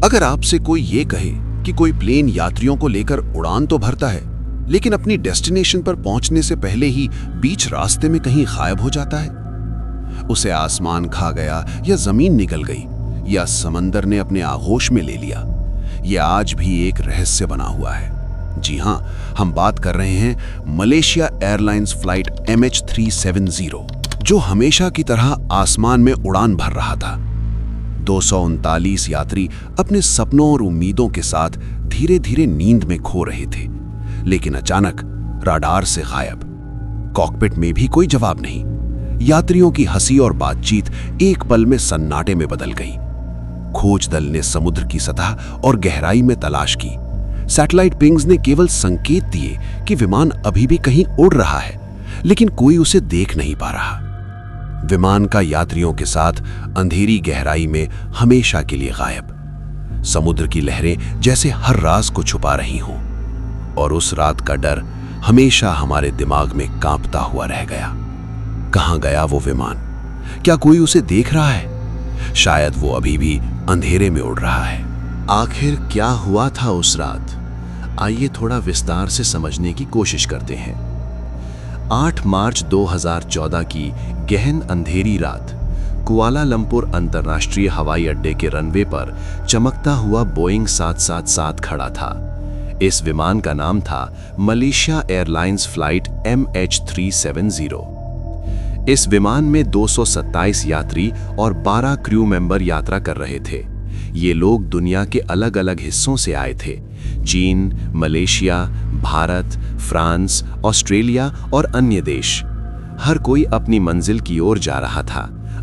अगर आपसे कोई ये कहे कि कोई प्लेन यात्रियों को लेकर उड़ान तो भरता है, लेकिन अपनी डेस्टिनेशन पर पहुंचने से पहले ही बीच रास्ते में कहीं गायब हो जाता है, उसे आसमान खा गया या जमीन निकल गई या समंदर ने अपने आगोश में ले लिया, यह आज भी एक रहस्य बना हुआ है। जी हां, हम बात कर रहे हैं मलेशिया एयरलाइंस फ्लाइट MH370, जो हमेशा की तरह आसमान में उड़ान भर रहा था। 239 यात्री अपने सपनों और उम्मीदों के साथ धीरे धीरे नींद में खो रहे थे, लेकिन अचानक राडार से गायब। कॉकपिट में भी कोई जवाब नहीं। यात्रियों की हंसी और बातचीत एक पल में सन्नाटे में बदल गई। खोज दल ने समुद्र की सतह और गहराई में तलाश की। सैटेलाइट पिंग्स ने केवल संकेत दिए कि विमान अभी भी कहीं उड़ रहा है, लेकिन कोई उसे देख नहीं पा रहा। विमान का यात्रियों के साथ अंधेरी गहराई में हमेशा के लिए गायब। समुद्र की लहरें जैसे हर राज को छुपा रही हों, और उस रात का डर हमेशा हमारे दिमाग में कांपता हुआ रह गया। कहां गया वो विमान? क्या कोई उसे देख रहा है? शायद वो अभी भी अंधेरे में उड़ रहा है। आखिर क्या हुआ था उस रात? आइए थोड़ा विस्तार से समझने की कोशिश करते हैं। 8 मार्च 2014 की गहन अंधेरी रात कुआलालंपुर अंतर्राष्ट्रीय हवाई अड्डे के रनवे पर चमकता हुआ बोइंग 777 खड़ा था। इस विमान का नाम था मलेशिया एयरलाइंस फ्लाइट MH370। इस विमान में 227 यात्री और 12 क्रू मेंबर यात्रा कर रहे थे। ये लोग दुनिया के अलग अलग हिस्सों से आए थे। चीन, मलेशिया, भारत, फ्रांस, ऑस्ट्रेलिया और अन्य देश। हर कोई अपनी मंजिल की ओर जा रहा था,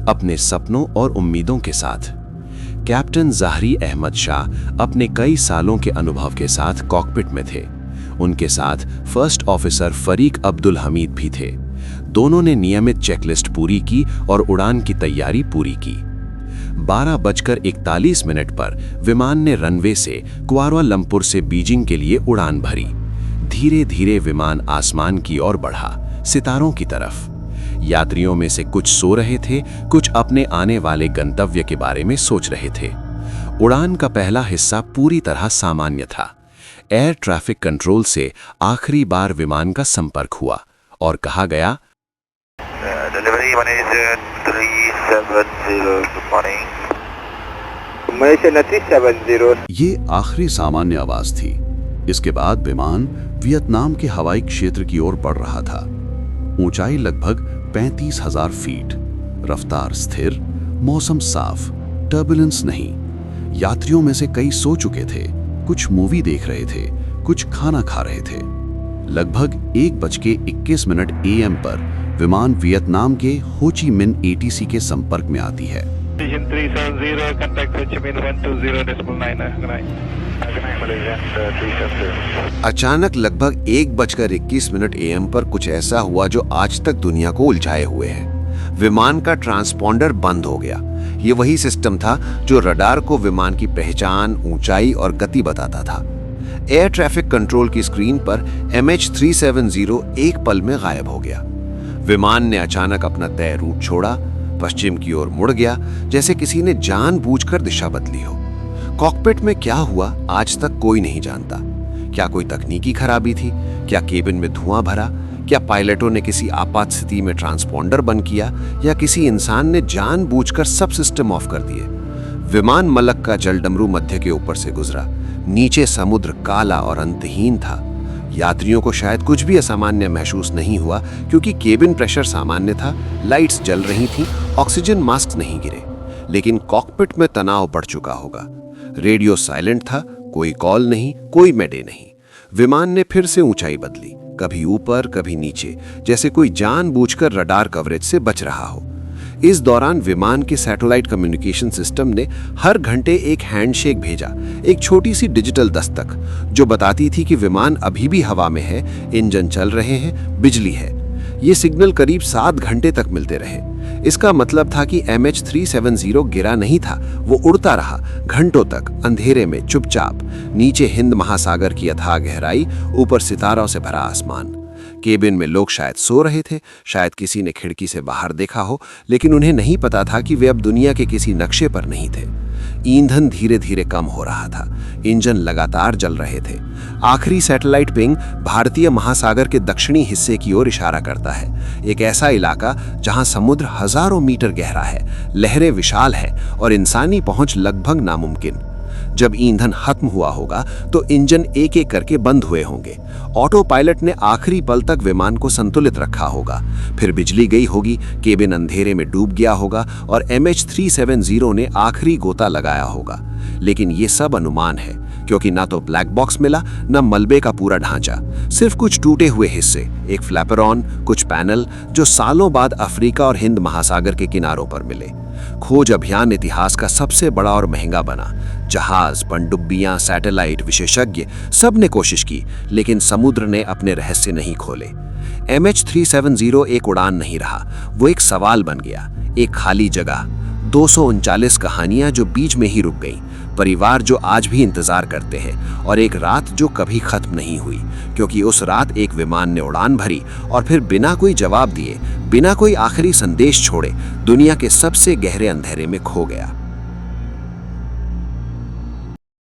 अपने सपनों और उम्मीदों के साथ। कैप्टन ज़ाहरी अहमद शाह अपने कई सालों के अनुभव के साथ कॉकपिट में थे। उनके साथ फर्स्ट ऑफिसर फरीक अब्दुल हमीद भी थे। दोनों ने नियमित चेकलिस्ट पूरी की और उड़ान की तैयारी पूरी की। 12:41 पर विमान ने रनवे से कुआलालंपुर से बीजिंग के लिए उड़ान भरी। धीरे धीरे विमान आसमान की ओर बढ़ा, सितारों की तरफ। यात्रियों में से कुछ सो रहे थे, कुछ अपने आने वाले गंतव्य के बारे में सोच रहे थे। उड़ान का पहला हिस्सा पूरी तरह सामान्य था। एयर ट्रैफिक कंट्रोल से आखिरी बार विमान का संपर्क हुआ और कहा गया, delivery manager 370 good morning. Malaysia 370। ये आखिरी सामान्य आवाज थी। इसके बाद विमान वियतनाम के हवाई क्षेत्र की ओर बढ़ रहा था। ऊंचाई लगभग 35,000 फीट, रफ्तार स्थिर, मौसम साफ, टर्बुलेंस नहीं। यात्रियों में से कई सो चुके थे, कुछ मूवी देख रहे थे, कुछ खाना खा रहे थे। लगभग 1:21 AM पर विमान वियतनाम के हो ची मिन ATC के संपर्क में आती है। अचानक लगभग 1:21 AM पर कुछ ऐसा हुआ जो आज तक दुनिया को उलझाए हुए है। विमान का ट्रांसपॉन्डर बंद हो गया। ये वही सिस्टम था जो रडार को विमान की पहचान, ऊंचाई और गति बताता था। एयर ट्रैफिक कंट्रोल की स्क्रीन पर MH370 एक पल में गायब हो गया। विमान ने अचानक अपना तय रूट छोड़ा, पश्चिम की ओर मुड़ गया, जैसे किसी ने जानबूझकर दिशा बदली हो। कॉकपिट में क्या हुआ आज तक कोई नहीं जानता। क्या कोई तकनीकी खराबी थी? क्या केबिन में धुआं भरा? क्या पायलटों ने किसी आपात स्थिति में ट्रांसपॉन्डर बंद किया, या किसी इंसान ने जानबूझकर सब सिस्टम ऑफ कर दिए? विमान मलक का जलडमरू मध्य के ऊपर से गुजरा। नीचे समुद्र काला और अंतहीन था। यात्रियों को शायद कुछ भी असामान्य महसूस नहीं हुआ, क्योंकि केबिन प्रेशर सामान्य था, लाइट्स जल रही थीं, ऑक्सीजन मास्क नहीं गिरे। लेकिन कॉकपिट में तनाव बढ़ चुका होगा। रेडियो साइलेंट था, कोई कॉल नहीं, कोई मेडे नहीं। विमान ने फिर से ऊंचाई बदली, कभी ऊपर कभी नीचे, जैसे कोई जानबूझकर रडार कवरेज से बच रहा हो। इस दौरान विमान के सैटेलाइट कम्युनिकेशन सिस्टम ने हर घंटे एक हैंडशेक भेजा, एक छोटी सी डिजिटल दस्तक जो बताती थी कि विमान अभी भी हवा में है, इंजन चल रहे हैं, बिजली है। ये सिग्नल करीब 7 घंटे तक मिलते रहे। इसका मतलब था कि MH370 गिरा नहीं था, वो उड़ता रहा घंटों तक, अंधेरे में चुपचाप। नीचे हिंद महासागर की अथाह गहराई, ऊपर सितारों से भरा आसमान। केबिन में लोग शायद सो रहे थे, शायद किसी ने खिड़की से बाहर देखा हो, लेकिन उन्हें नहीं पता था कि वे अब दुनिया के किसी नक्शे पर नहीं थे। ईंधन धीरे धीरे कम हो रहा था, इंजन लगातार जल रहे थे। आखिरी सैटेलाइट पिंग भारतीय महासागर के दक्षिणी हिस्से की ओर इशारा करता है, एक ऐसा इलाका जहां समुद्र हजारों मीटर गहरा है, लहरें विशाल हैं और इंसानी पहुंच लगभग नामुमकिन। जब ईंधन खत्म हुआ होगा तो इंजन एक एक करके बंद हुए होंगे। ऑटो पायलट ने आखिरी पल तक विमान को संतुलित रखा होगा। फिर बिजली गई होगी, केबिन अंधेरे में डूब गया होगा और MH370 ने आखिरी गोता लगाया होगा। लेकिन ये सब अनुमान है, क्योंकि ना तो ब्लैक बॉक्स मिला, ना मलबे का पूरा ढांचा, सिर्फ कुछ टूटे हुए हिस्से, एक फ्लैपरॉन, कुछ पैनल जो सालों बाद अफ्रीका और हिंद महासागर के किनारों पर मिले। खोज अभियान इतिहास का सबसे बड़ा और महंगा बना। जहाज, पनडुब्बियां, सैटेलाइट, विशेषज्ञ, सब ने कोशिश की, लेकिन समुद्र ने अपने रहस्य नहीं खोले। MH370 एक उड़ान नहीं रहा, वो एक सवाल बन गया, एक खाली जगह, 239 कहानियां जो बीच में ही रुक गईं, परिवार जो आज भी इंतजार करते हैं, और एक रात जो कभी खत्म नहीं हुई, क्योंकि उस रात एक विमान ने उड़ान भरी और फिर बिना कोई जवाब दिए, बिना कोई आखिरी संदेश छोड़े, दुनिया के सबसे गहरे अंधेरे में खो गया।